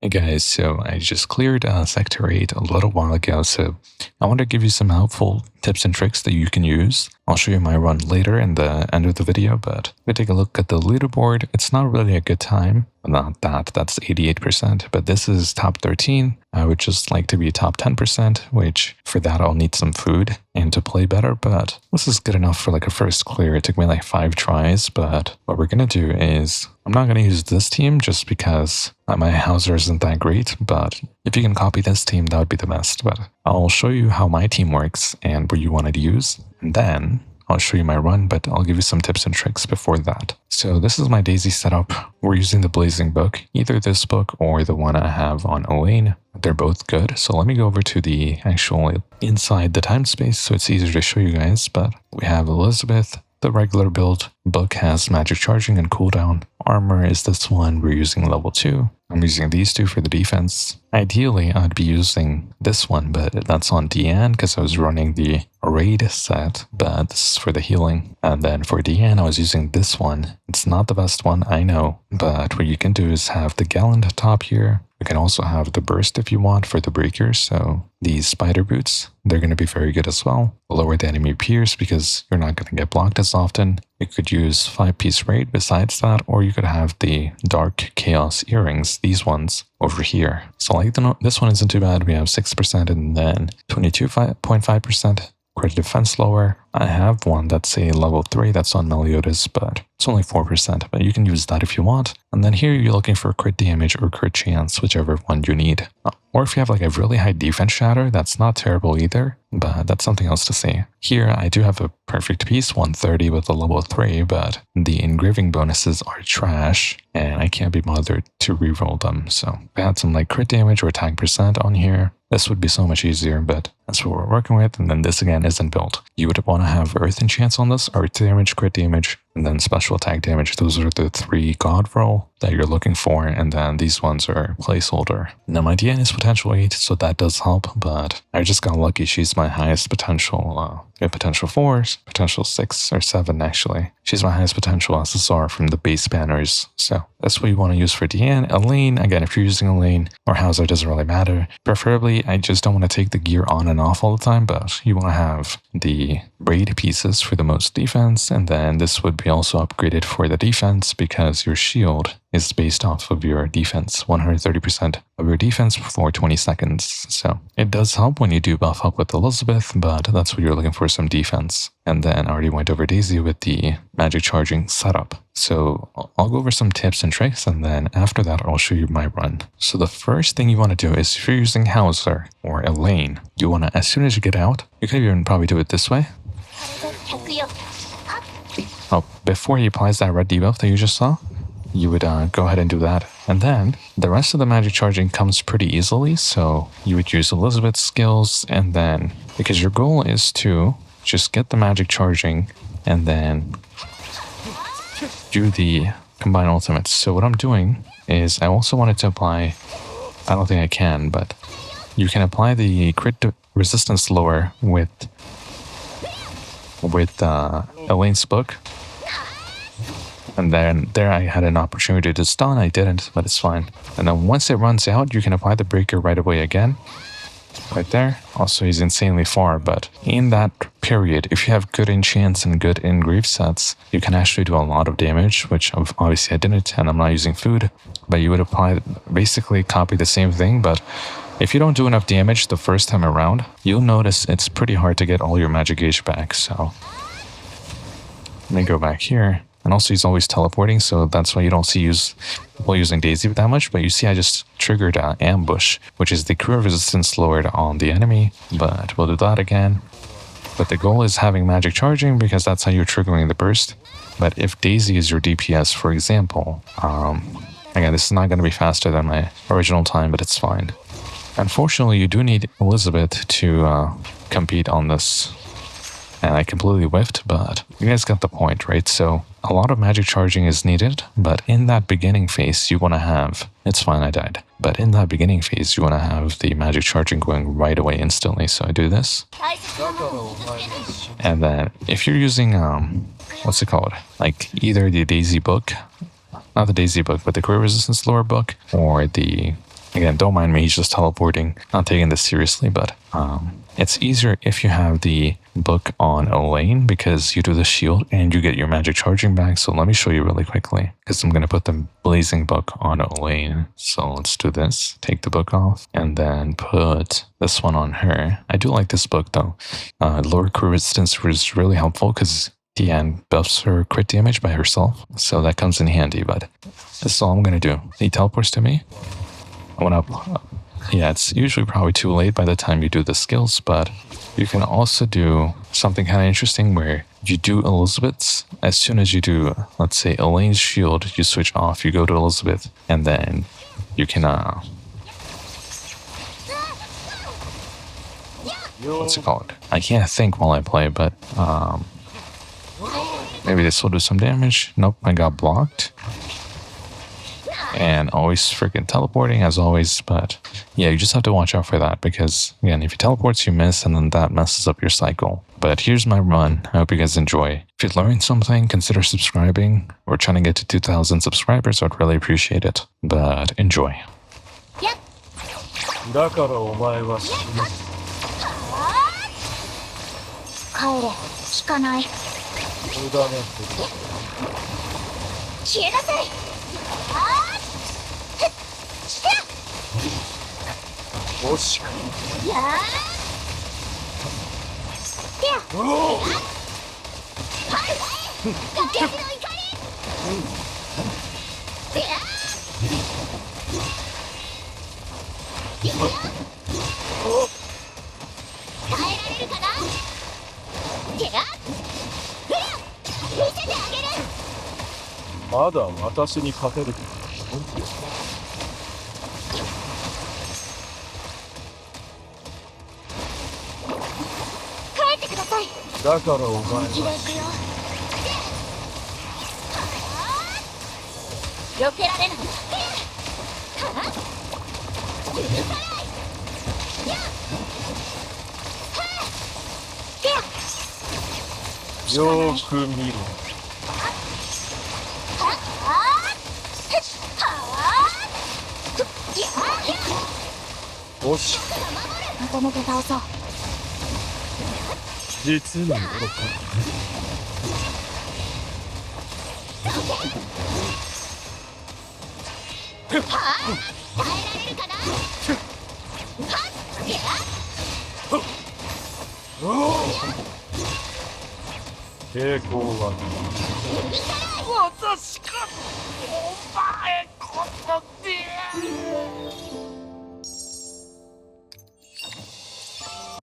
Hey guys, so I just cleared Sector 8 a little while ago, so I want to give you some helpful tips and tricks that you can use. I'll show you my run later in the end of the video, but if we take a look at the leaderboard, it's not really a good time. Not that, that's 88%, but this is top 13. I would just like to be top 10%, which for that I'll need some food and to play better, but this is good enough for like a first clear. It took me like 5 tries, but what we're going to do is I'm not going to use this team just because my Hauser isn't that great, but if you can copy this team, that would be the best. But I'll show you how my team works and what you wanted to use, and then I'll show you my run, but I'll give you some tips and tricks before that. So this is my Daisy setup. We're using the Blazing book, either this book or the one I have on Elaine. They're both good. So let me go over to the actual inside the time space so it's easier to show you guys. But we have Elizabeth. The regular build book has magic charging and cooldown. Armor is this one. We're using level 2. I'm using these two for the defense. Ideally, I'd be using this one, but that's on Deanne because I was running the raid set, but this is for the healing. And then for Deanne, I was using this one. It's not the best one, I know, but what you can do is have the gallant top here. You can also have the burst if you want for the breakers. So these spider boots, they're going to be very good as well. Lower the enemy pierce because you're not going to get blocked as often. You could use 5-piece raid besides that, or you could have the dark chaos earrings, these ones over here. So like this one isn't too bad. We have 6% and then 22.5% credit defense lower. I have one that's a level 3 that's on Meliodas, but it's only 4%, but you can use that if you want. And then here you're looking for crit damage or crit chance, whichever one you need. Or if you have like a really high defense shatter, that's not terrible either, but that's something else to see. Here I do have a perfect piece, 130 with a level 3, but the engraving bonuses are trash and I can't be bothered to reroll them. So if I had some like crit damage or attack percent on here, this would be so much easier, but that's what we're working with. And then this again isn't built. You would want to have earth enchants on this, earth damage, crit damage, and then special attack damage. Those are the 3 god roll that you're looking for, and then these ones are placeholder. Now my DN is potential 8, so that does help, but I just got lucky. She's my highest potential, potential 4s, potential 6 or 7 actually. She's my highest potential SSR from the base banners, so that's what you want to use for DN. Elaine, again, if you're using Elaine or Hauser, doesn't really matter. Preferably, I just don't want to take the gear on and off all the time, but you want to have the raid pieces for the most defense, and then this would be also upgraded for the defense because your shield is based off of your defense, 130% of your defense for 20 seconds. So it does help when you do buff up with Elizabeth, but that's what you're looking for, some defense. And then I already went over Daisy with the magic charging setup. So I'll go over some tips and tricks, and then after that, I'll show you my run. So the first thing you want to do is if you're using Hauser or Elaine, you want to, as soon as you get out, you can even probably do it this way. Oh, before he applies that red debuff that you just saw, you would go ahead and do that. And then the rest of the magic charging comes pretty easily. So you would use Elizabeth's skills, and then because your goal is to just get the magic charging and then do the combined ultimates. So what I'm doing is I also wanted to apply, I don't think I can, but you can apply the crit resistance lower with Elaine's book. And then there I had an opportunity to stun, I didn't, but it's fine. And then once it runs out, you can apply the breaker right away again. Right there. Also, he's insanely far, but in that period, if you have good enchants and good engrave sets, you can actually do a lot of damage, which obviously I didn't, and I'm not using food. But you would apply, basically copy the same thing, but if you don't do enough damage the first time around, you'll notice it's pretty hard to get all your magic gauge back, so let me go back here. And also he's always teleporting, so that's why you don't see people using Daisy that much. But you see I just triggered ambush, which is the crew resistance lowered on the enemy. But we'll do that again. But the goal is having magic charging because that's how you're triggering the burst. But if Daisy is your DPS, for example, again, this is not going to be faster than my original time, but it's fine. Unfortunately, you do need Elizabeth to compete on this. And I completely whiffed, but you guys got the point, right? So a lot of magic charging is needed, but in that beginning phase, you want to have, it's fine, I died. But in that beginning phase, you want to have the magic charging going right away instantly. So I do this. And then if you're using what's it called? Like either the Daisy book, not the Daisy book, but the Career Resistance lore book, or the, again, don't mind me, he's just teleporting, not taking this seriously, but it's easier if you have the book on Elaine because you do the shield and you get your magic charging back. So let me show you really quickly because I'm going to put the blazing book on Elaine. So let's do this. Take the book off and then put this one on her. I do like this book though. Lord Career Resistance was really helpful because the end buffs her crit damage by herself. So that comes in handy, but this is all I'm going to do. He teleports to me. I went up. Yeah, it's usually probably too late by the time you do the skills, but you can also do something kind of interesting where you do Elizabeth's. As soon as you do, let's say, Elaine's shield, you switch off, you go to Elizabeth, and then you can, what's it called? I can't think while I play, but maybe this will do some damage. Nope, I got blocked. And always freaking teleporting as always, but yeah, you just have to watch out for that because again, if you teleports you miss and then that messes up your cycle. But here's my run. I hope you guys enjoy. If you learned something, consider subscribing. We're trying to get to 2,000 subscribers, so I'd really appreciate it. But enjoy. Yep. だからお前は死ぬ。帰れ、聞かない。無駄なこと。消えなさい。惜しくやーおおはい崖の怒り耐えられるかなてや見せてあげるまだ私に勝てるだからお前は避けられないよーく見ろおしまとめて倒そう実に愚か耐えられるかな抵抗は私かお前こそで